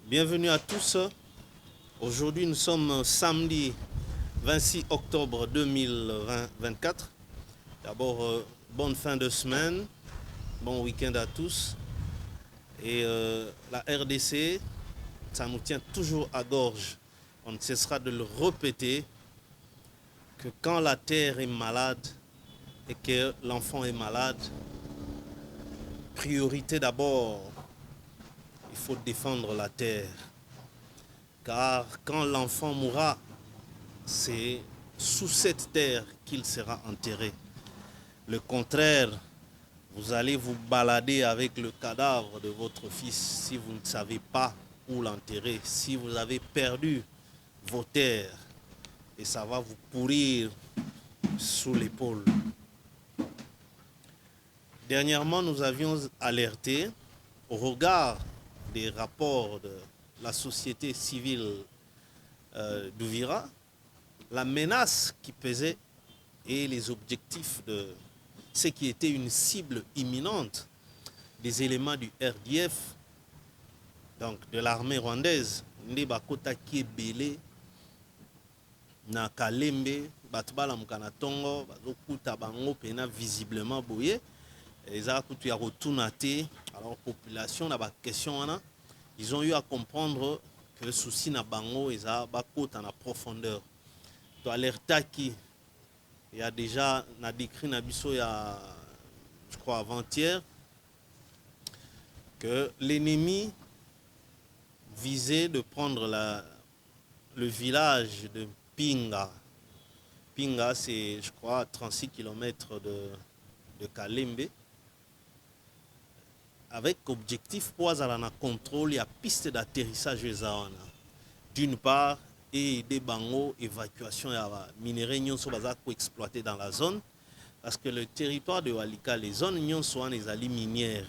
Bienvenue à tous. Aujourd'hui, nous sommes samedi 26 octobre 2024. D'abord, bonne fin de semaine, bon week-end à tous. Et la RDC, ça nous tient toujours à gorge. On ne cessera de le répéter que quand la terre est malade et que l'enfant est malade, priorité d'abord, il faut défendre la terre. Car quand l'enfant mourra, c'est sous cette terre qu'il sera enterré. Le contraire, vous allez vous balader avec le cadavre de votre fils si vous ne savez pas où l'enterrer, si vous avez perdu vos terres et ça va vous pourrir sous l'épaule. Dernièrement, nous avions alerté au regard des rapports de la société civile d'Ouvira, la menace qui pesait et les objectifs de ce qui était une cible imminente des éléments du RDF, donc de l'armée rwandaise, Ndebakota Kiebele, na Kalembe, Batbala Mukanatongo, Bazokuta Bango Pena visiblement boye, les Akutu ya Rotunate, alors population, na ba question, ils ont eu à comprendre que le souci na Bango, ils ont bakota na profondeur. To alerta qui il y a déjà na décrit na biso ya je crois avant-hier que l'ennemi visait de prendre le village de Pinga. Pinga, c'est je crois 36 km de Kalembe, avec objectif pour avoir un contrôle et piste d'atterrissage d'une part et des bango évacuation ya minerais nyonso baza ko exploiter dans la zone parce que le territoire de Walika, les zones nyonso les ali minières,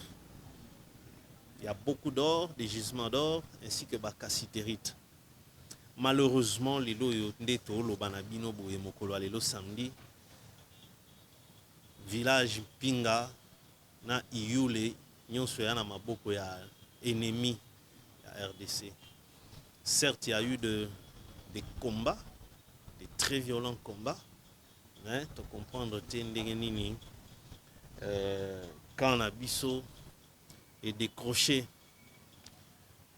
il y a beaucoup d'or, des gisements d'or ainsi que bacassiterite. Malheureusement lelo yo ndeto lo banabino boye mokolo lelo samedi village Pinga na Iyule nyonso ya na maboko ya ennemi ya RDC. Certes, il y a eu des combats, des très violents combats, mais tu comprendre quand Nabiso est décroché,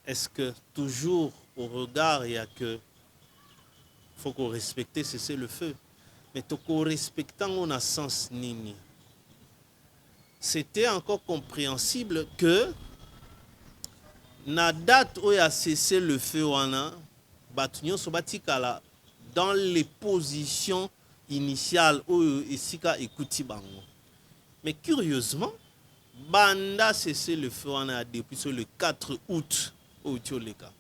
est-ce que toujours au regard il y a que faut qu'on respecte cesser le feu, mais tout qu'on respectant on a sens nini. C'était encore compréhensible que na date où il a cessé le feu dans les positions initiales où Isika écouti bango. Mais curieusement, banda cessé le feu depuis le 4 août au Tioleka.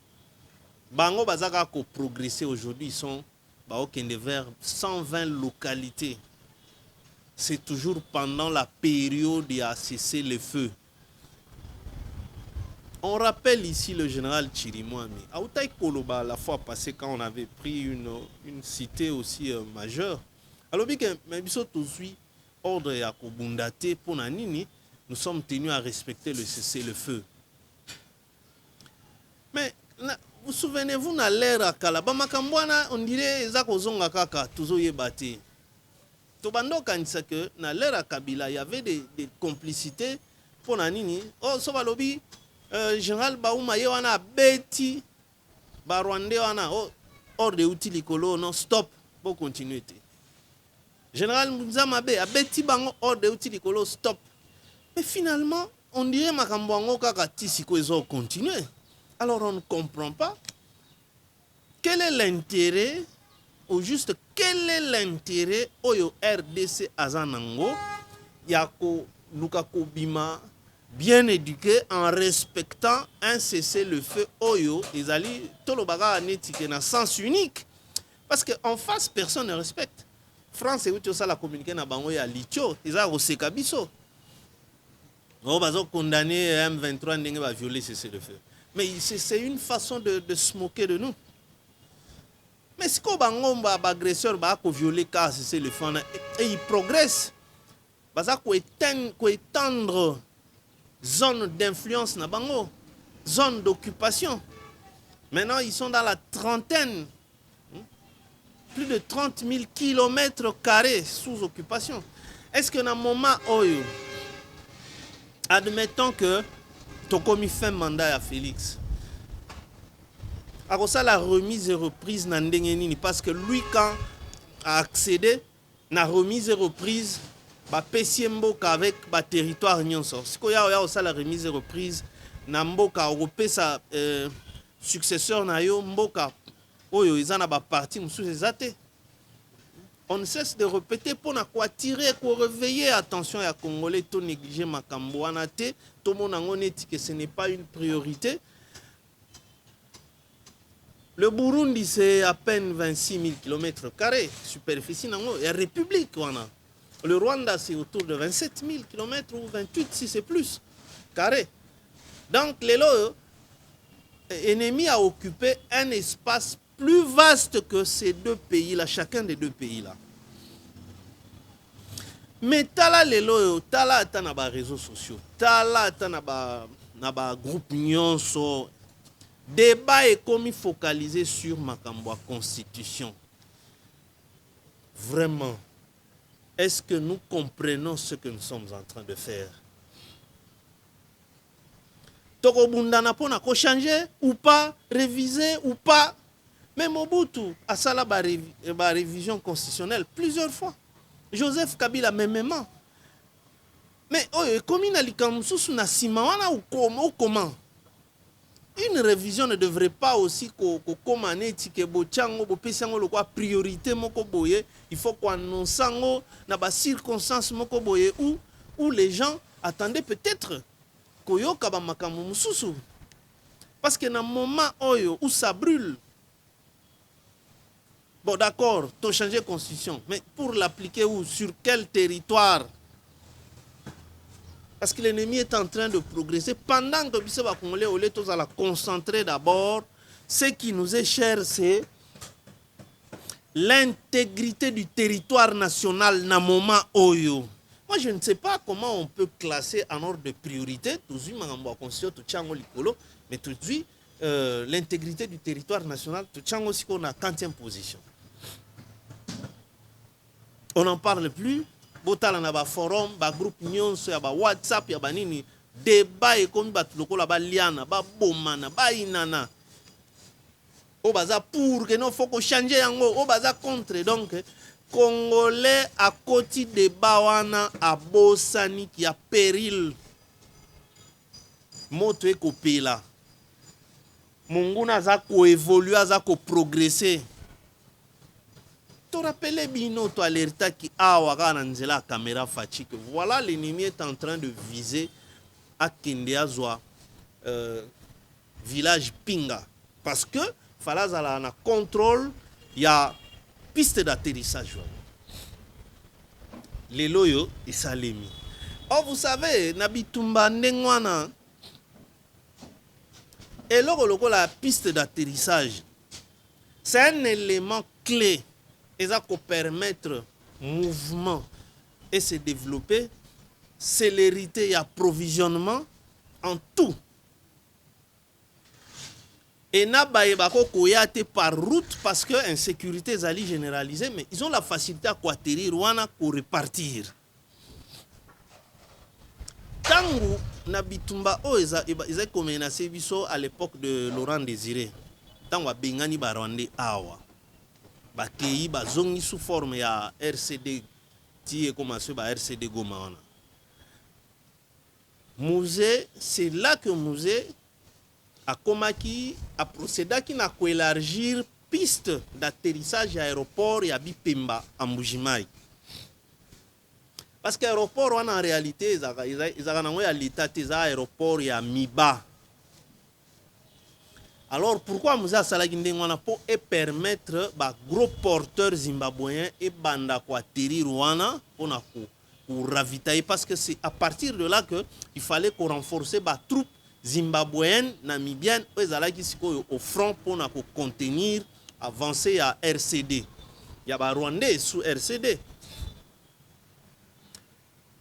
Bango bazaka ko progresser aujourd'hui, ils sont vers 120 localités. C'est toujours pendant la période où il a cessé le feu. On rappelle ici le général Chirimwami. À Outaï Koloba, la fois passée, quand on avait pris une cité aussi majeure, alors que même si on suit ordre à Kobundate pour Nanini, nous sommes tenus à respecter le cessez-le-feu. Mais vous souvenez-vous, dans l'ère à Kalaba, on dirait Zakozonga Kaka, toujours yebate. Tobando kanisa que dans l'ère à Kabila, il y avait des complicités pour Nanini. Oh, ça va lobby. Général Baouma wana beti Barwande wana hors de outils likolo non stop pour continuer. Général Muzamabe a beti bango hors de outils likolo stop. Mais finalement, on dirait makambo ngo kaka tisiko ils ont continué. Alors on ne comprend pas quel est l'intérêt ou juste quel est l'intérêt oyo RDC azanango yako lukako bima bien éduqué en respectant un cessez-le-feu oyo ezali tolobaga netike na sens unique parce que en face personne ne respecte. France et tout ça la communiquer na bango ya litio eza oseka biso on va condamner M23 ndenge va violer cessez-le-feu, mais c'est une façon de se moquer de nous. Mais si ko bango ba agresseur ba ko violer car cessez-le-feu et il progresse baza ko étendre zone d'influence na bango, zone d'occupation. Maintenant, ils sont dans la trentaine. Plus de 30 000 kilomètres carrés sous occupation. Est-ce que dans le moment où, admettons que Tokomi fait mandat à Félix, alors ça la remise et reprise n'a ndengenini parce que lui quand a accédé na remise et reprise ba pesi mboka avec ba territoire nyonso siko ya ça la remise et reprise na mboka opesa successeur na yo mboka oyo ezana ba parti mususu ezate. On ne cesse de répéter pour attirer, pour réveiller attention à Congolais, tout négliger makambo wana te, tout le monde dit que ce n'est pas une priorité. Le Burundi, c'est à peine 26 000 km², superficie, et la République, wana. Le Rwanda, c'est autour de 27 000 km ou 28 si c'est plus, carré. Donc, l'ennemi a occupé un espace plus vaste que ces deux pays-là, chacun des deux pays-là. Mais tala lelo, tala ata na ba réseaux sociaux, tala ata na ba groupe nyonso, débat est comme focalisé sur makambo constitution. Vraiment, est-ce que nous comprenons ce que nous sommes en train de faire? Toko bundana pona ko changer ou pas, réviser ou pas. Mais Mobutu a ça la révision constitutionnelle plusieurs fois. Joseph Kabila même. Mais comme il a dit comment une révision ne devrait pas aussi priorité il faut qu'on annonce dans des circonstances où les gens attendaient peut-être parce que dans un moment où ça brûle. Bon, d'accord, tu as changé la constitution, mais pour l'appliquer où? Sur quel territoire? Parce que l'ennemi est en train de progresser. Pendant que les Congolais, on est à la concentrer d'abord. Ce qui nous est cher, c'est l'intégrité du territoire national dans le moment où. Moi, je ne sais pas comment on peut classer en ordre de priorité. Mais tout de suite, l'intégrité du territoire national, tout le monde est à 40e position. On n'en parle plus. Botala na ba forum, ba groupe nyonso ya ba WhatsApp ya ba nini, débat et comme ba lokola ba liana, ba bomana, ba inana. O baza pour que non faut ko changer yango, o baza contre donc Congolais à côté débat wana a bosani qui a péril. Moto e kopela. Monguna za ko évoluer, za ko progresser. Tu rappelles Bino, tu alerta qui a la caméra fatigue. Voilà, l'ennemi est en train de viser à Kindeazwa, village Pinga. Parce que Falazala a contrôle, il y a piste d'atterrissage. Les loyaux et Salemi. Oh, vous savez, Nabitumba Ndengwana, et là, la piste d'atterrissage, c'est un élément clé. Et ça peut permettre mouvement et se développer, célérité et approvisionnement en tout. Et n'a pas par route parce que l'insécurité est généralisée, mais ils ont la facilité à atterrir pour repartir. Tangu Nabitumba ils ont menacé à l'époque de Laurent Désiré. Tangu a Bengani Barwande Awa. Bakei bazongi sous forme ya RCD qui commencé par RCD Goma. Musée, c'est là que musée a komaki a procédé qui n'a élargir piste d'atterrissage à aéroport ya Bipemba à Mbujimai. Parce que l'aéroport en réalité ils ont l'état des aéroports ya Miba. Alors pourquoi nous avons pour permettre aux gros porteurs zimbabwéens et banda ko atterrir Rwanda pour ravitailler parce que c'est à partir de là que il fallait qu'on renforce les troupes zimbabwéennes namibiennes au front pour contenir avancer à RCD. Il y a des Rwandais sous RCD.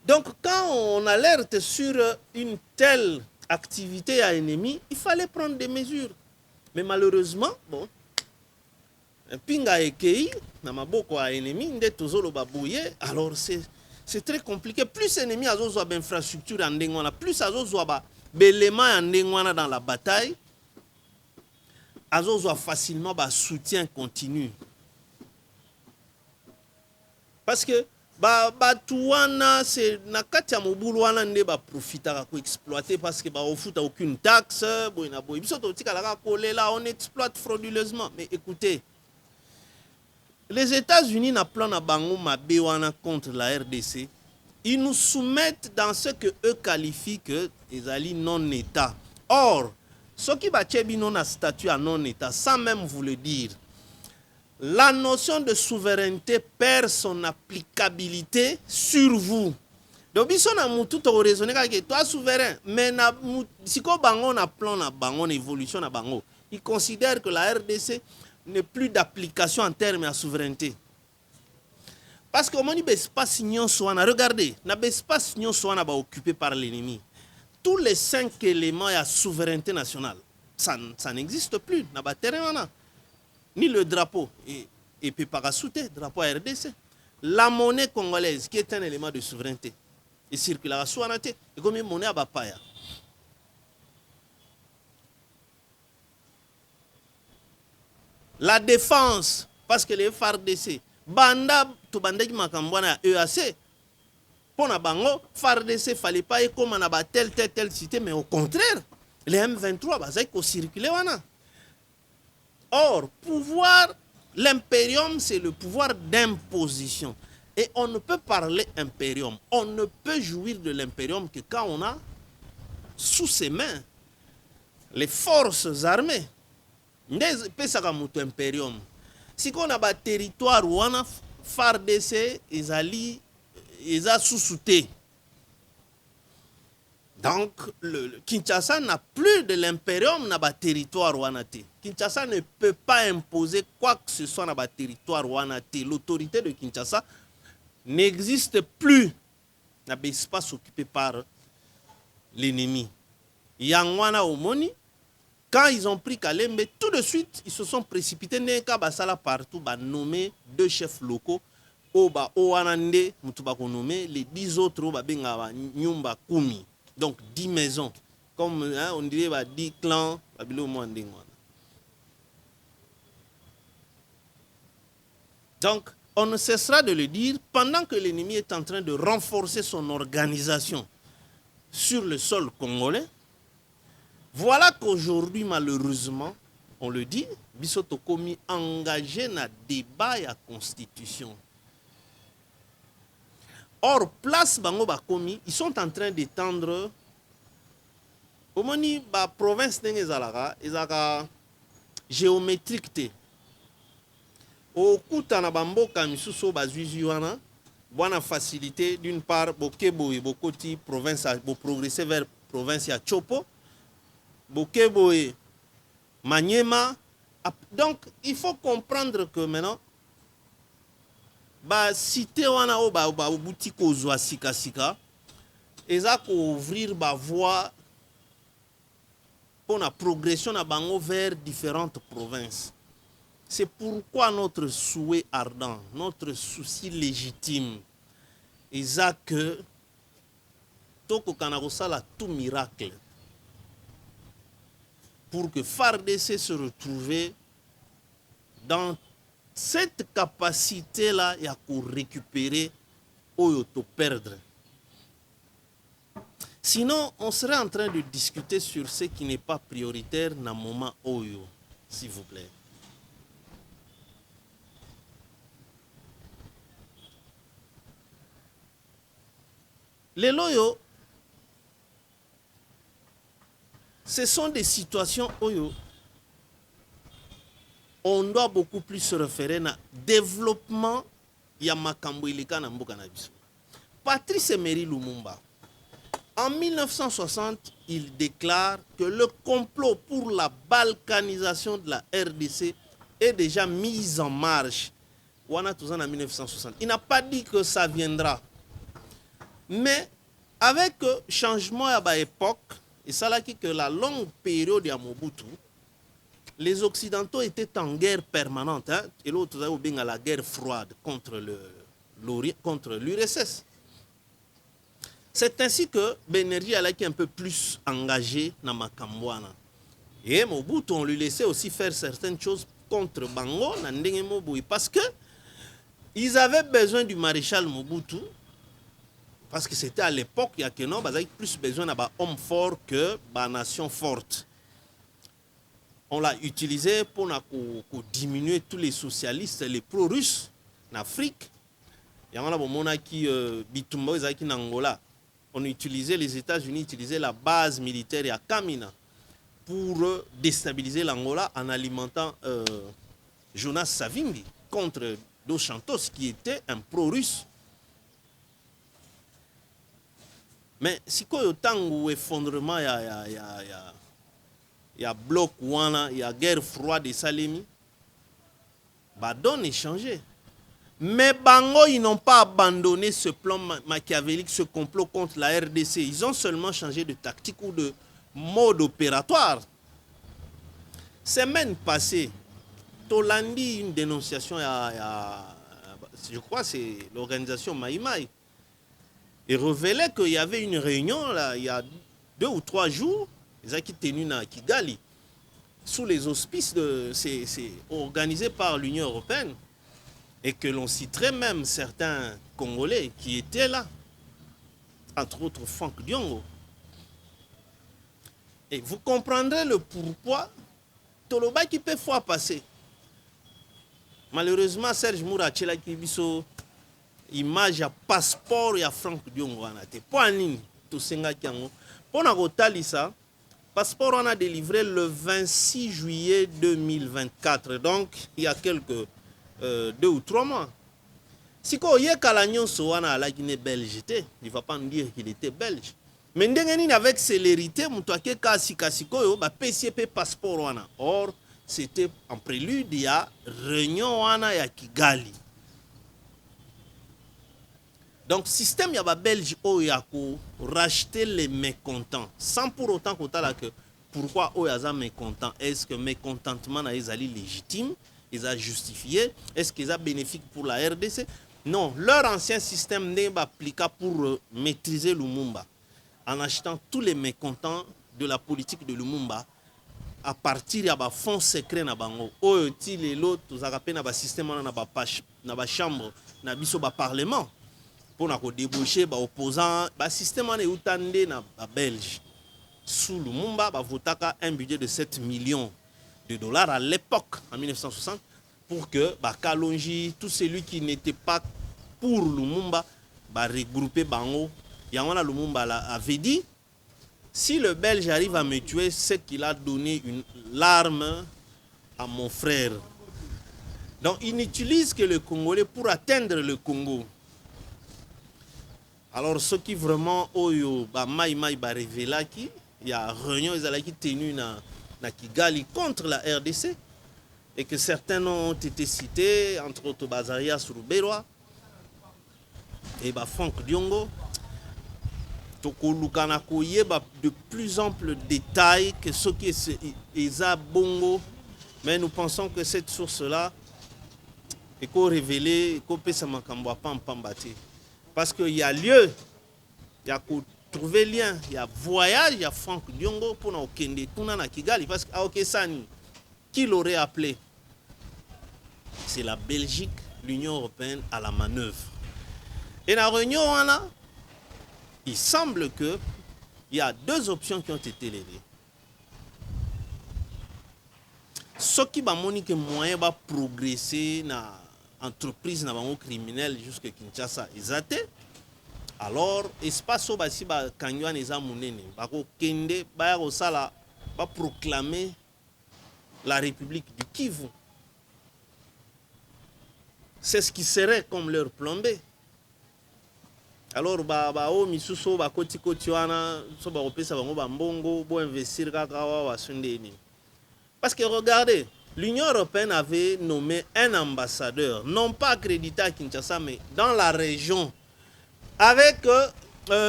Donc quand on alerte sur une telle activité à ennemi, il fallait prendre des mesures. Mais malheureusement, bon, pinga ekei na maboko ya ennemi nde tozoloba boye. Alors c'est très compliqué. Plus ennemi azozwa ba infrastructure ya ndenge wana, plus azozwa ba belema ya ndenge wana dans la bataille, azozwa facilement ba soutien continu. Parce que batu wana c'est na kati ya mobulu wana nde ba profitaka ko exploiter, parce que ba ofuta aucune taxe boy na boy biso to tika la kolela, on exploite frauduleusement. Mais écoutez, les États-Unis na plan na bango mabe wana contre la RDC, ils nous soumettent dans ce que eux qualifient que ezali non-état. Or, ce qui va bino na statut à non-état, sans même vous le dire, la notion de souveraineté perd son applicabilité sur vous. Donc, biso na mutu to raisonner que toi souverain, mais na siko bango na plan na bango na évolution na bango, ils considèrent que la RDC n'est plus d'application en termes de souveraineté. Parce que on dit l'espace regardez, l'espace ba occupé par l'ennemi. Tous les 5 éléments de la souveraineté nationale, ça n'existe plus. Ni le drapeau et puis parasouté, drapeau RDC. La monnaie congolaise, qui est un élément de souveraineté. Et circulation, et comme une monnaie à Bapaya. La défense, parce que les FARDC, banda to bandeki makambwana EAC, pour na bango, FARDC fallait pas être comme on a telle cité, mais au contraire, les M23 basaï ko circuler wana. Or, pouvoir, l'impérium, c'est le pouvoir d'imposition. Et on ne peut parler impérium, on ne peut jouir de l'impérium que quand on a sous ses mains les forces armées. Pesaka mutu impérium. Si on a un territoire où on a FARDC, ils ont sous-souté. Donc, le Kinshasa n'a plus de l'impérium dans le territoire où on a. Kinshasa ne peut pas imposer quoi que ce soit dans le territoire où on a. L'autorité de Kinshasa n'existe plus dans l'espace occupé par l'ennemi. Yangwana Omoni, quand ils ont pris Kalembe, tout de suite, ils se sont précipités. Neka basala partout, ba nommé 2 chefs locaux. Oba Oanande, Mutubako nommé, les 10 autres, Oba Benga Nyumba Kumi. Donc 10 maisons. Comme hein, on dirait 10 clans. Donc, on ne cessera de le dire pendant que l'ennemi est en train de renforcer son organisation sur le sol congolais. Voilà qu'aujourd'hui, malheureusement, on le dit, Bisoto Komi engagé dans le débat et la constitution. Or, place Bango Bakomi, ils sont en train d'étendre au moni la province d'Engezalaga, ils ont géométrique. Au Koutana Bambo Kamisuso Bazuizuana, bonne facilité d'une part, Bokebo et Bokoti, province, pour progresser vers province à Chopo. Bokeboe, Maniema. Donc, il faut comprendre que maintenant, ba cité wana o ba boutique ozwa sika sika, eza ko ouvrir ba voie pour la progression na bango vers différentes provinces. C'est pourquoi notre souhait ardent, notre souci légitime, eza que toko kanakosala tout miracle pour que FARDC se retrouve dans cette capacité-là, il y a pour récupérer ou perdre. Sinon, on serait en train de discuter sur ce qui n'est pas prioritaire dans le moment Oyo, s'il vous plaît. Les loyaux, ce sont des situations Oyo. On doit beaucoup plus se référer au développement ya makambo ilika na mboka na biso. Patrice Emery Lumumba, en 1960, il déclare que le complot pour la balkanisation de la RDC est déjà mis en marche. Wana tozana en 1960. Il n'a pas dit que ça viendra. Mais avec le changement à l'époque, et ça là que la longue période de Mobutu, les Occidentaux étaient en guerre permanente. Hein, et l'autre, la guerre froide contre l'URSS. C'est ainsi que Bénergie a été un peu plus engagé dans Makambouana. Et Mobutu, on lui laissait aussi faire certaines choses contre Bango, parce que ils avaient besoin du maréchal Mobutu, parce que c'était à l'époque, il y a que non, ils avaient plus besoin d'un homme fort que d'une nation forte. On l'a utilisé pour diminuer tous les socialistes, les pro-russes en Afrique. Il y a un qui Bitumba, en Angola. On utilisait, les États-Unis utilisaient la base militaire à Kamina pour déstabiliser l'Angola en alimentant Jonas Savimbi contre Dos Santos qui était un pro-russe. Mais si il y a autant d'effondrement, il y a bloc, il y a guerre froide et Salemi, bah donne est changé. Mais Bango, ils n'ont pas abandonné ce plan machiavélique, ce complot contre la RDC. Ils ont seulement changé de tactique ou de mode opératoire. Semaine passée, Tolandi, une dénonciation, je crois que c'est l'organisation Maïmaï, et révélait qu'il y avait une réunion là, il y a 2 ou 3 jours, ils ont tenu à Kigali, sous les auspices c'est organisé par l'Union européenne, et que l'on citerait même certains Congolais qui étaient là, entre autres Franck Diongo. Et vous comprendrez le pourquoi Toloba qui peut fois passer. Malheureusement, Serge Mourachela qui biso image à passeport et à Franck Diongo anate. Pour anini to senga kiango. Pour na kotalisa, passeport on a délivré le 26 juillet 2024. Donc il y a quelques 2 ou 3 mois. Si ko ye kalanyon so wana ala qui n'est belge, il ne va pas nous dire qu'il était belge. Mais avec célérité, mutuake kasi kasiko ba PCP passeport wana. Or c'était en prélude il y a réunion wana ya Kigali. Donc système ya ba belge oyako racheter les mécontents sans pour autant qu'on t'a que pourquoi oyaza mécontent, est-ce que mécontentement na ezali légitime, ils ont justifié, est-ce qu'ils ont bénéfique pour la RDC? Non, leur ancien système n'est pas applicable pour maîtriser Lumumba en achetant tous les mécontents de la politique de Lumumba à partir de fonds secrets na bango. Oyo ti lelo tozaka na ba système na ba chambre na biso ba parlement pour na ko débaucher ba opposants ba système na utande na ba Belge. Sous Lumumba ba votaka un budget de 7 millions de dollars à l'époque en 1960 pour que ba Kalonji tout celui qui n'était pas pour Lumumba ba regrouper bango. Yangona Lumumba avait dit si le Belge arrive à me tuer, c'est qu'il a donné l'arme à mon frère. Donc il n'utilise que le Congolais pour atteindre le Congo. Alors ceux qui vraiment oyo ba maïmaï ba révéla qui il y a réunion ils allaient qui tenu na Kigali contre la RDC et que certains ont été cités entre autres Bazaria Suruberwa et ba Franck Diongo. De plus amples détails que ce qui est à Bongo, mais nous pensons que cette source-là est révélée, parce qu'il y a lieu, il y a trouver lien, il y a voyage, il y a Franck Diongo pour nous kende na Kigali, parce que Sani, qui l'aurait appelé? C'est la Belgique, l'Union européenne à la manœuvre. Et la réunion, on a il semble qu'il y a 2 options qui ont été levées. Ce qui va montrer moyen va progresser dans l'entreprise criminelle jusqu'à Kinshasa est alors espace où basi ba kangwa neza munene ba ko kende ba ko sala ba proclamer la République du Kivu. C'est ce qui serait comme leur plan B. Alors o misuso ba koti wana so ba opesa bango ba mbongo bo investir kaka wa sundeni. Parce que regardez, l'Union européenne avait nommé un ambassadeur non pas accrédité à Kinshasa mais dans la région avec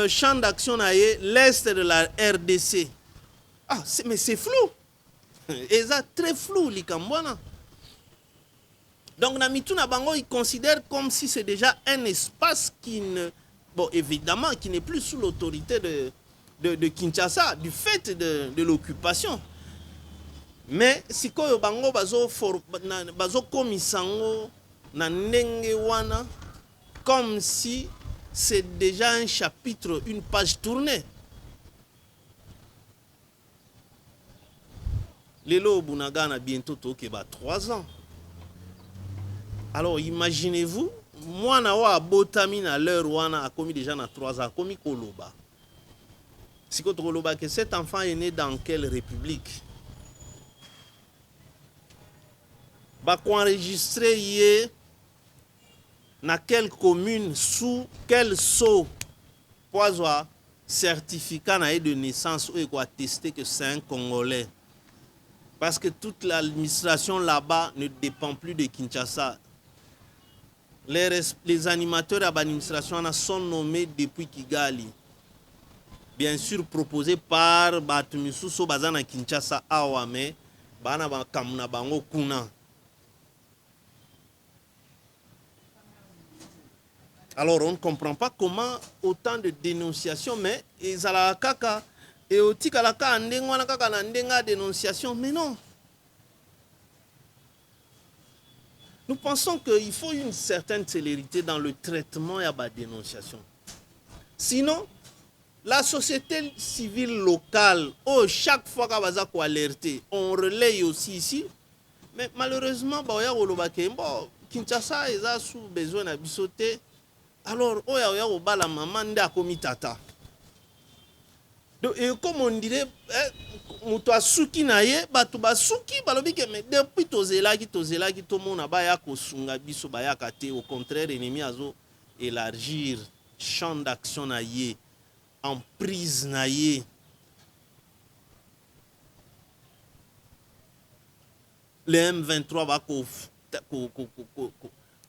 champ d'action l'est de la RDC. Ah mais c'est flou. Et ça très flou likambwana. Donc Namituna Bango, il considère comme si c'est déjà un espace qui ne, bon évidemment, qui n'est plus sous l'autorité de Kinshasa, du fait de l'occupation. Mais si koyo bango bazo komisango na ndenge wana comme si c'est déjà un chapitre, une page tournée. Lelo Bunagana bientôt tokeba 3 ans. Alors imaginez-vous, moi na wa botami na l'heure wana a commis déjà na 3 ans, commis koloba. Si koloba que cet enfant est né dans quelle république? Ba ko enregistrer yé na quelle commune, sous quel sceau pour avoir certificat de naissance ou quoi attester que c'est un Congolais. Parce que toute l'administration là-bas ne dépend plus de Kinshasa. Les animateurs de l'administration sont nommés depuis Kigali. Bien sûr proposés par Batumisuso Bazana Kinshasa Awame, Bana Kamuna Bango Kuna. Alors on ne comprend pas comment autant de dénonciations, mais ils ont la caca et au tikalaka ndengwana kaka na ndenga dénonciation, mais non. Nous pensons qu'il faut une certaine célérité dans le traitement et la dénonciation. Sinon, la société civile locale, oh, chaque fois qu'on va alerter, on relaye aussi ici. Mais malheureusement, Kinshasa a sous besoin de bisoter. Alors, oya obala maman nda komi tata. Donc, et comme on dirait, muto asuki na ye, batu basuki balobi ke mais depuis tozelaki to mona baya ko sunga biso baya kate. Au contraire, ennemi azo élargir champ d'action na ye, emprise na ye. Le M23 va ko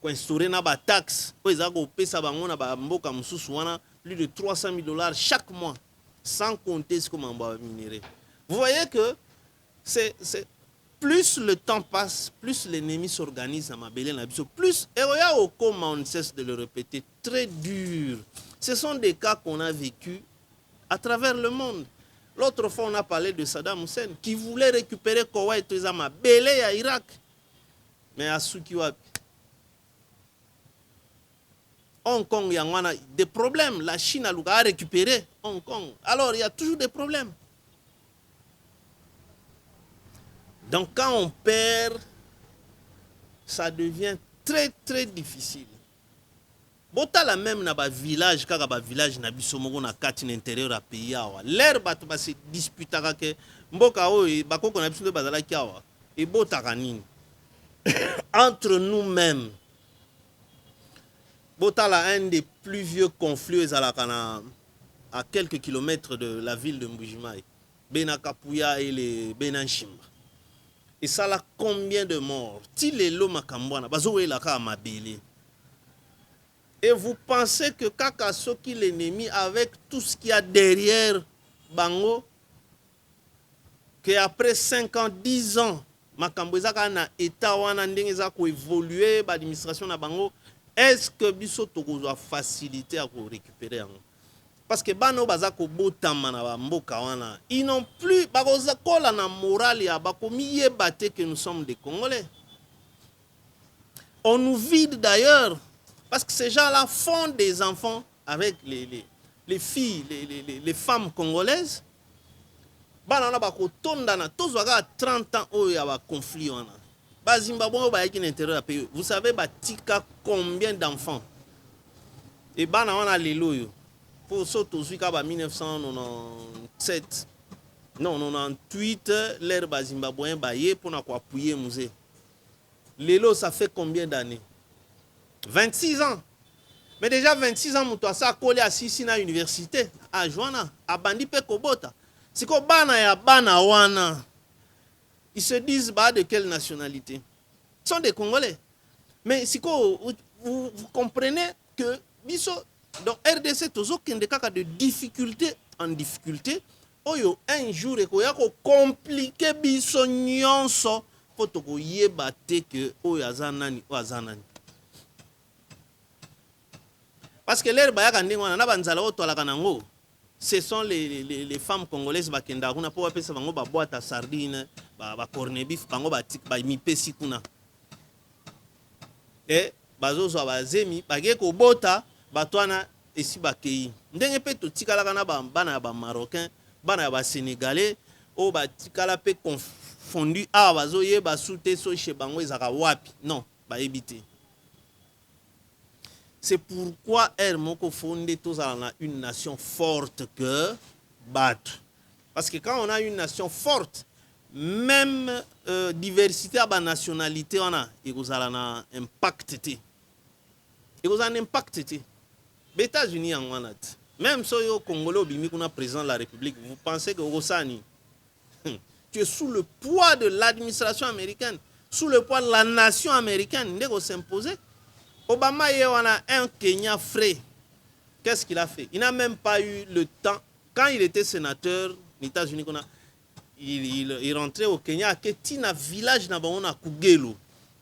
instaurer na ba taxe plus de 300 000 $ chaque mois, sans compter ce que m'en va minerai. Vous voyez que c'est plus le temps passe, plus l'ennemi s'organise à ma belle, plus et comme on cesse de le répéter, très dur. Ce sont des cas qu'on a vécu à travers le monde. L'autre fois, on a parlé de Saddam Hussein qui voulait récupérer Koweït et ma belle à Irak, mais à Sukiwap. Hong Kong, il y a des problèmes. La Chine a récupéré Hong Kong. Alors, il y a toujours des problèmes. Donc, quand on perd, ça devient très, très difficile. Bota la même na ba village, kaka ba village na biso moko na kati na intérieur à pays awa. L'air bato ba se disputaka ke mboka oyo bakoko na biso bazala kiawa. Et bota kanini. Entre nous-mêmes. Botala, un des plus vieux conflits à quelques kilomètres de la ville de Mbujimai. Benakapuya et les Benanchimba. Et ça a combien de morts? Tilelo Makambwana, Bazoé Laka Mabili. Et vous pensez que Kakasoki, l'ennemi, avec tout ce qu'il y a derrière Bango, qu'après 5 ans, 10 ans, Makambwezaka na état wana ndenge za ko évoluer ba administration na Bango. Est-ce que biso tokozwa facilité à récupérer? Parce que bano bazako botama na mboka wana, ils n'ont plus bakoza kola na morale ya bakomi yebate que nous sommes des Congolais. On nous vide d'ailleurs parce que ces gens-là font des enfants avec les filles, les femmes congolaises. Bana na bako tonda na tozwaka 30 ans oyo ya ba conflit wana. Vous savez, Batika, combien d'enfants? Et Bana, on a les loyaux. Pour ça, tout ce 1997, non, 98, l'ère Zimbabwéen baillé pour appuyer le musée. Les lots, ça fait combien d'années? 26 ans. Mais déjà 26 ans, ça a collé à Sissi à l'université, à Joana, à Bandi Pekobota. C'est que Bana ya Bana wana. Ils se disent bah, de quelle nationalité? Ils sont des Congolais. Mais si vous comprenez que dans RDC, toujours qu'il y a des cas de difficulté en difficulté, oyo un jour ekoya komplike biso nyonso po tokoyeba te ke oyo aza nani oyo aza nani. Parce que lere bayaka ndenge wana na banzala oyo toalaka nango, ce sont les femmes congolaises bakenda kuna po bapesa bango baboîte à sardine, ba corned-beef bango bamipesi kuna. E bazozwa bazemi bake kobota bato wana esi bakei. Ndenge mpe totikalaka na bana ya bamarocain, bana ya basénégalais oyo batikala mpe confondu awa bazoyeba su te so chez bango ezaka wapi. Non, bayebi te. C'est pourquoi Moko fondé tous une nation forte que battre. Parce que quand on a une nation forte, même diversité à la nationalité, on a un impact. Il y a un impact. Les États-Unis en ont. Même si au Congolais, on a président de la République, vous pensez que Rosani, tu es sous le poids de l'administration américaine, sous le poids de la nation américaine, il s'imposer. Obama y a un Kenya frais. Qu'est-ce qu'il a fait? Il n'a même pas eu le temps. Quand il était sénateur des États-Unis, il rentrait au Kenya, il y a un village à Kugelo.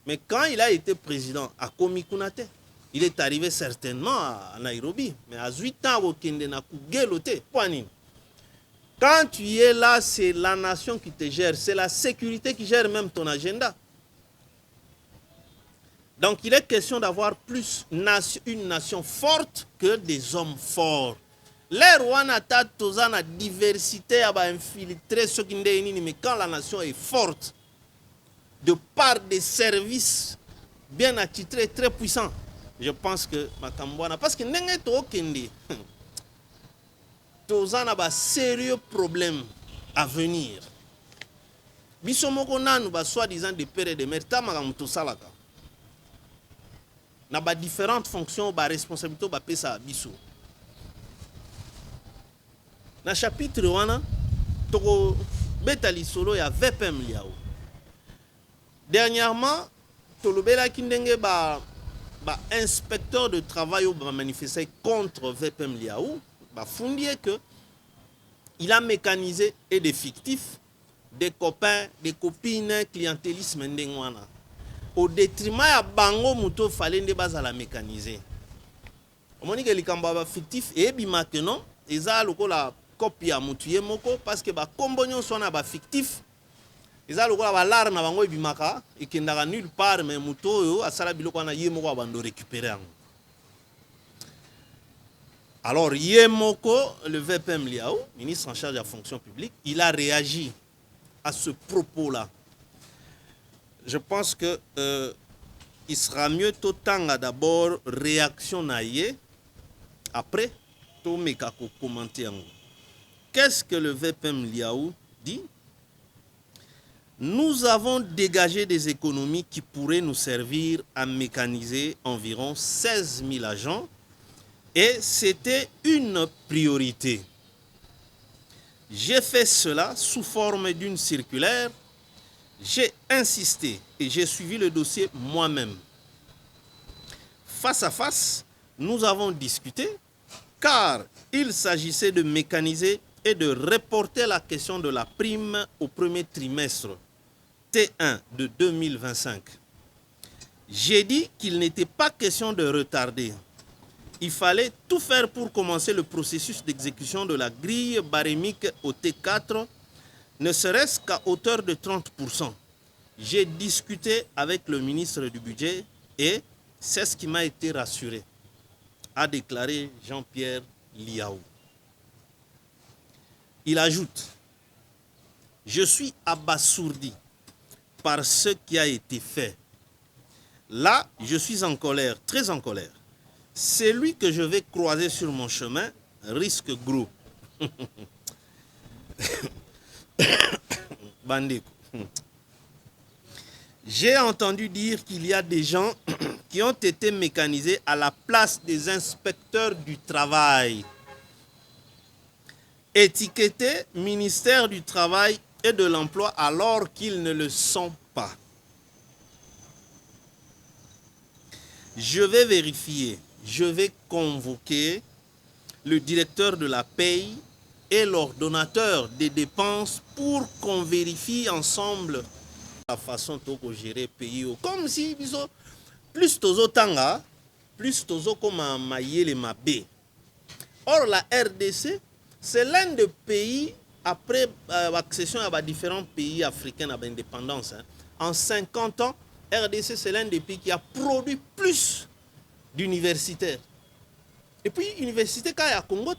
Mais quand il a été président à Komikunate, il est arrivé certainement à Nairobi. Mais à 8 ans, au Kenya, Kugelo, quand tu es là, c'est la nation qui te gère. C'est la sécurité qui gère même ton agenda. Donc, il est question d'avoir plus une nation forte que des hommes forts. Les Rwanda, la diversité a infiltré ce qui n'est mais quand la nation est forte, de par des services bien attitrés, très puissants, je pense que Makambouana, parce que n'est pas Kende, Tozan a un sérieux problème à venir. Bisomoko nanu ba soi-disant des pères et des mères, tamagamuto salaka. Na ba différentes fonctions ba responsabilité ba pesa biso. Na chapitre wana toko betali solo ya VPM liao. Dernièrement tolobela kindenge ba inspecteur de travail ou ba manifester contre VPM liao, ba fondie que il a mécanisé et des fictifs, des copains, des copines, clientélisme ndenge wana. Au détriment ya bango muto fallait ne bazala mécaniser. Omoni ke likambo ba fictif et bima que non, eza lokola copie ya mutu ye moko parce que ba kombo nyonso na ba fictif eza lokola ba lar na bango ebimaka ekendaka nulle part mais muto oyo asala biloko na ye moko abando récupérer yango. Alors ye moko le VPM Liao, ministre en charge de la fonction publique, il a réagi à ce propos-là. Je pense que il sera mieux tout temps d'abord réaction naïe, après tout mes commenter. Qu'est-ce que le VPM Liao dit? Nous avons dégagé des économies qui pourraient nous servir à mécaniser environ 16 000 agents et c'était une priorité. J'ai fait cela sous forme d'une circulaire. J'ai insisté et j'ai suivi le dossier moi-même. Face à face, nous avons discuté car il s'agissait de mécaniser et de reporter la question de la prime au premier trimestre T1 de 2025. J'ai dit qu'il n'était pas question de retarder. Il fallait tout faire pour commencer le processus d'exécution de la grille barémique au T4, ne serait-ce qu'à hauteur de 30%. J'ai discuté avec le ministre du Budget et c'est ce qui m'a été rassuré, a déclaré Jean-Pierre Liao. Il ajoute, je suis abasourdi par ce qui a été fait. Là, je suis en colère, très en colère. Celui que je vais croiser sur mon chemin risque gros. Bandeko. J'ai entendu dire qu'il y a des gens qui ont été mécanisés à la place des inspecteurs du travail. Étiquetés ministère du Travail et de l'Emploi alors qu'ils ne le sont pas. Je vais vérifier, je vais convoquer le directeur de la paye est l'ordonnateur des dépenses pour qu'on vérifie ensemble la façon dont on gère le pays. Comme si, plus tozo tanga, plus tozo comme un maïe mabé. Or, la RDC, c'est l'un des pays, après l'accession à différents pays africains à l'indépendance, en 50 ans, RDC, c'est l'un des pays qui a produit plus d'universitaires. Et puis, université, quand il y a Congo,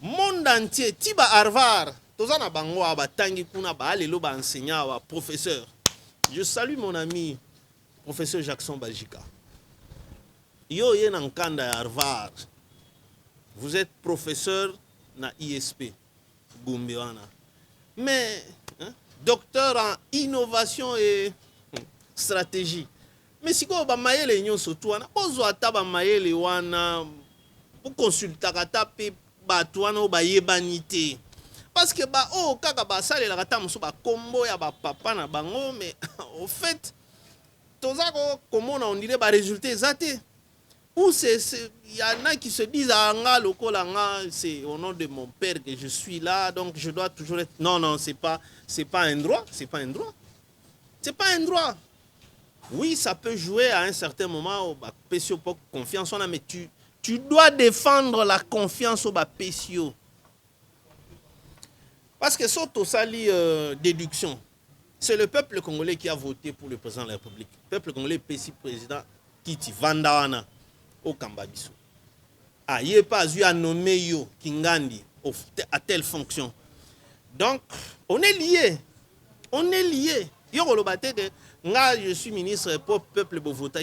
monde entier, Tiba Harvard, Tozana Bango, Tangi Kuna, Alelo, enseignant, professeur. Je salue mon ami, professeur Jackson Bajika. Yo, yen en Kanda Harvard. Vous êtes professeur na ISP, Gumbiwana. Mais, docteur en innovation et stratégie. Mais si vous avez des gens surtout, vous avez des gens pour consulter les gens. Parce que oh kaka ba sale la kata muso ba combo ya ba papa na bango mais au fait tozako comment on dirait ba résultat exact. Ou il y en a qui se disent anga lokola nga c'est au nom de mon père que je suis là donc je dois toujours être non c'est pas un droit, c'est pas un droit. C'est pas un droit. Oui, ça peut jouer à un certain moment au PCO pour confiance on a mais tu dois défendre la confiance au PCO. Parce que surtout ça lit déduction. C'est le peuple congolais qui a voté pour le président de la République. Le peuple congolais PCI président Kiti Vandawana au Kambabiso. Ah, il n'est pas eu à nommer Yo Kingandi à telle fonction. Donc, on est liés. On est liés. Je suis ministre pour le peuple Bovota,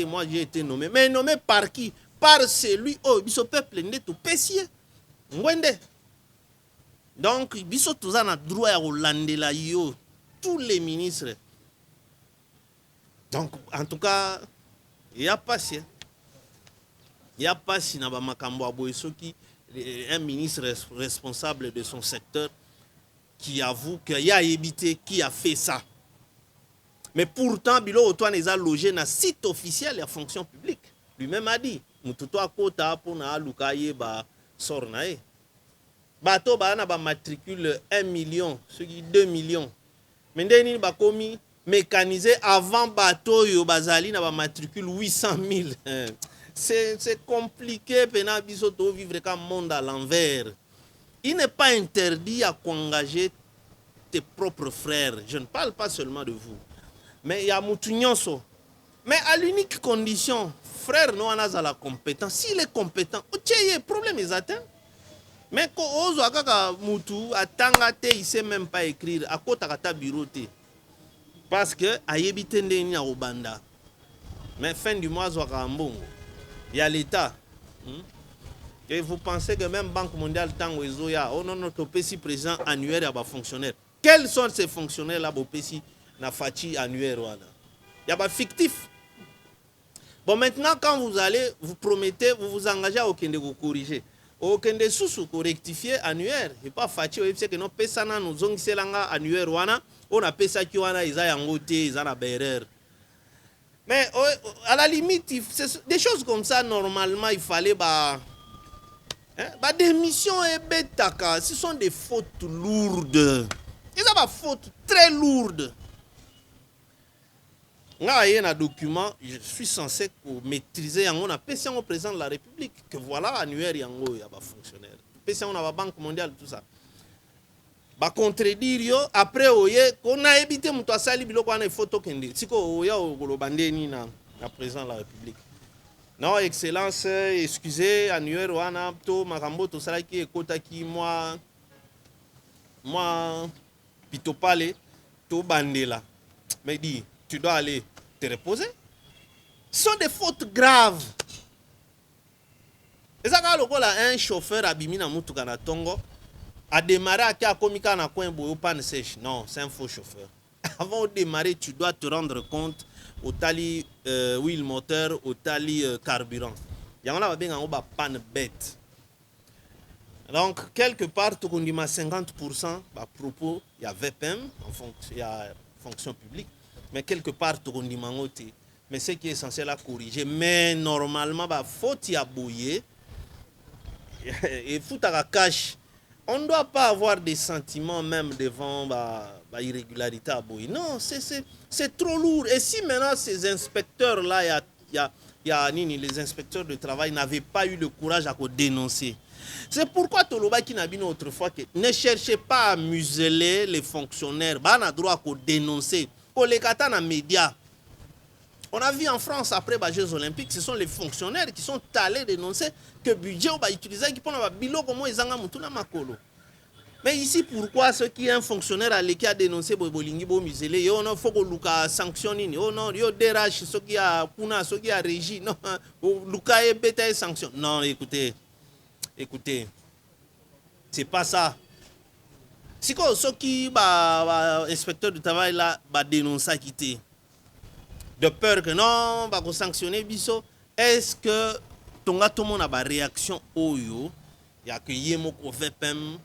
moi j'ai été nommé. Mais nommé par qui? Par celui, ce peuple n'est tout pessier. Donc, biso tous a droit à Hollandela yo, tous les ministres. Donc, en tout cas, il n'y a pas si. Il n'y a pas si na ba makambo aboyeso qui un ministre responsable de son secteur qui avoue qu'il y a évité qui a fait ça. Mais pourtant, Bilo Otoine les a logés dans le site officiel de la fonction publique. Lui-même a dit, Mututo a kota pour na lukaye ba sornae. Bateau ba na ba matricule 1 million, ce qui 2 millions. Mais ndeni ba komi mécanisé avant bateau yo bazali na ba matricule 800 000. C'est compliqué pena biso to vivre comme monde à l'envers. Il n'est pas interdit à engager tes propres frères. Je ne parle pas seulement de vous. Mais il y a Moutounianso. Mais à l'unique condition, frère non a la compétence. S'il est compétent, le problème est atteint. Mais quand on a kaka Moutou, il ne sait même pas écrire. À côté de bureau. Parce que a yebite ndeni a Obanda. Mais fin du mois, il y a l'État. Et vous pensez que même Banque mondiale, oh non, notre PC président annuaire et fonctionnaire. Quels sont ces fonctionnaires là, PC na Fachi annuaire? Il y a pas fictif. Bon, maintenant, quand vous allez, vous promettez, vous vous engagez à aucun de vous corriger. Aucun de sous rectifier annuaire. Et pas Fachi, c'est que nos pesana nous ont dit annuaire, on a pesa qui wana, ils ont yangote, ils ont la berreur. Mais à la limite, des choses comme ça, normalement, il fallait des missions et bêtaka. Ce sont des fautes lourdes. Ils ont des fautes très lourdes. Il y a un document, je suis censé maîtriser, on a PC au président de la République, que voilà, annuaire, il y a un fonctionnaire. PC, on a la Banque mondiale, tout ça. Ba contredire après on a évité muto asali biloko ana photo kende siko oya golobandeni na président de la République. Non excellence, excusez annuaire wana to makambo to sala ki ekota ki moi pitopale to bandela. Mais dit tu dois aller te reposer. Ce sont des fautes graves. Et ça quand lokola un chauffeur abimi na mutuka na tongo a démarrer à Komika na coin boyo panne sèche. Non, c'est un faux chauffeur. Avant de démarrer, tu dois te rendre compte au tali wheel moteur, au tali carburant. Il y en a bien en bas panne bête. Donc quelque part tu dis 50% à propos, il y a VPM il y a fonction publique, mais quelque part tu dis mangoté. Mais ce qui est essentiel à corriger, mais normalement bah faut y abouiller. et foutaka cash. On ne doit pas avoir des sentiments même devant l'irrégularité à Boy. Non, c'est trop lourd. Et si maintenant ces inspecteurs-là, les inspecteurs de travail n'avaient pas eu le courage à dénoncer. C'est pourquoi Toloba qui n'a dit autrefois que ne cherchez pas à museler les fonctionnaires. On a droit à dénoncer. Pour les kata dans les médias. On a vu en France, après les Jeux Olympiques, ce sont les fonctionnaires qui sont allés dénoncer que le budget va utiliser qui pendant bilo comment ils ont makolo. Mais ici, pourquoi ceux qui un fonctionnaire qui a dénoncé Bolingi Bo Musele, il faut que Luka sanctionne, oh non, il dérache ceux qui a Puna, ceux qui a régi, non, Luka est bêta sanction. Non, écoutez, c'est pas ça. Si ceux qui inspecteur du travail là, dénoncer quitter. De peur que non, va sanctionner biso. Est-ce que tout le monde a une réaction oyo? Il y a que Yemoko VPM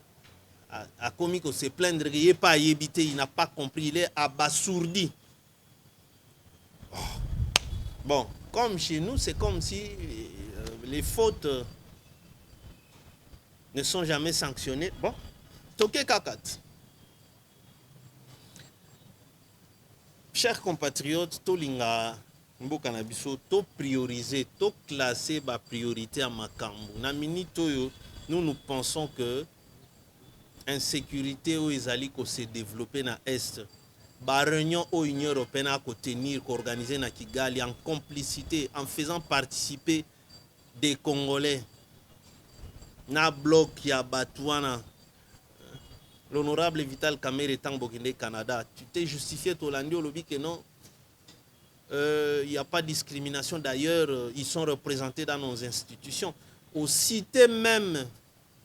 a commis que se plaindre qu'il n'est pas habité, il n'a pas compris, il est abasourdi. Oh. Bon, comme chez nous, c'est comme si les fautes ne sont jamais sanctionnées. Bon, toke kakat. Chers compatriotes, to linga mboka na biso to prioriser, to classer ba priorité à makambo. Na minute oyo, nous pensons que insécurité ou ezali ko se développer na est. Ba réunion au Union européenne à tenir, organiser na Kigali en complicité, en faisant participer des Congolais. Na bloc ya Batouana. L'honorable Vital Kamerhe étant Bokinde Canada, tu t'es justifié Tolandi au lobby que non, il n'y a pas de discrimination. D'ailleurs, ils sont représentés dans nos institutions. Au cité même,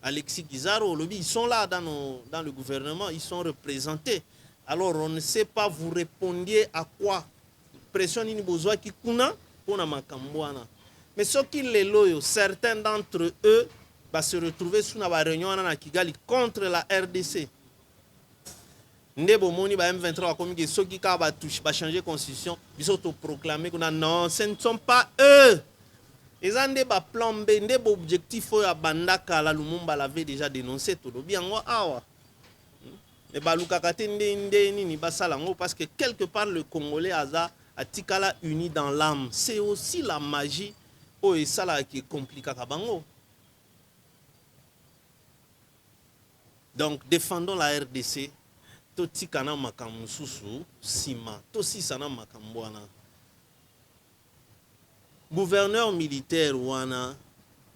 Alexis Guizaro, au lobby, ils sont là dans le gouvernement, ils sont représentés. Alors, on ne sait pas, vous répondiez à quoi? Pression ni besoin qui kuna pour na makambouana. Mais ce qui les loyaux, certains d'entre eux va se retrouver sous la réunion à Kigali contre la RDC. Ndebo moni ba M23 comme que ceux qui va toucher va changer constitution, ils ont proclamé que non, ce ne sont pas eux. Ils ont des plan B, des objectifs à Bandaka la Lumumba l'avait déjà dénoncé tout le bien awa. Mais baluka katende ni basalango parce que quelque part le Congolais a tikala uni dans l'âme. C'est aussi la magie et ça là qui est compliqué à bango. Donc défendons la RDC. Toti kana makamususu sima tosi sana makambwana. Gouverneur militaire wana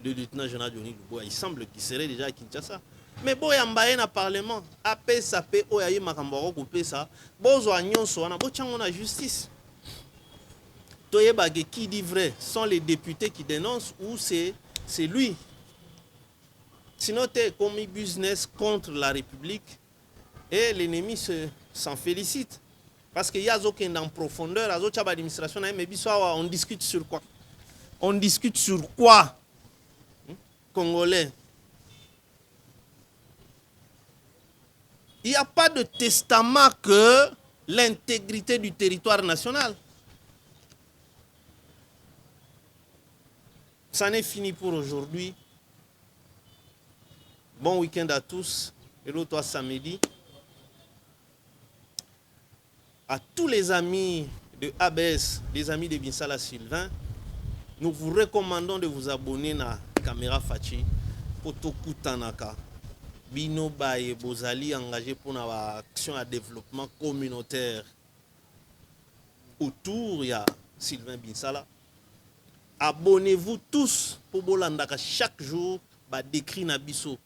le lieutenant général Johnny Luboya, il semble qu'il serait déjà à Kinshasa. Mais bo yambaye na parlement apé sapé oyayi makambwako coupé ça. Bozo nyonso wana bo chango na justice. Toyeba qui dit vrai sont les députés qui dénoncent ou c'est lui. Sinon t'es commis business contre la République. Et l'ennemi s'en félicite. Parce qu'il y a aucun en profondeur, à d'autres administration, mais on discute sur quoi? On discute sur quoi? Congolais. Il n'y a pas de testament que l'intégrité du territoire national. Ça n'est fini pour aujourd'hui. Bon week-end à tous. Et l'autre, toi, samedi. À tous les amis de ABS, les amis de Binsala Sylvain, nous vous recommandons de vous abonner à Caméra Fachi pour tout Kutanaka. Bino Baye Bozali engagé pour une action à développement communautaire autour de Sylvain Binsala. Abonnez-vous tous pour Bolandaka chaque jour, décrit Nabiso.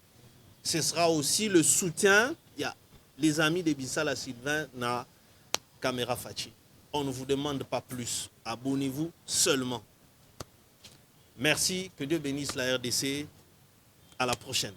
Ce sera aussi le soutien, les amis de Binsala Sylvain na Caméra Fachi. On ne vous demande pas plus. Abonnez-vous seulement. Merci. Que Dieu bénisse la RDC. À la prochaine.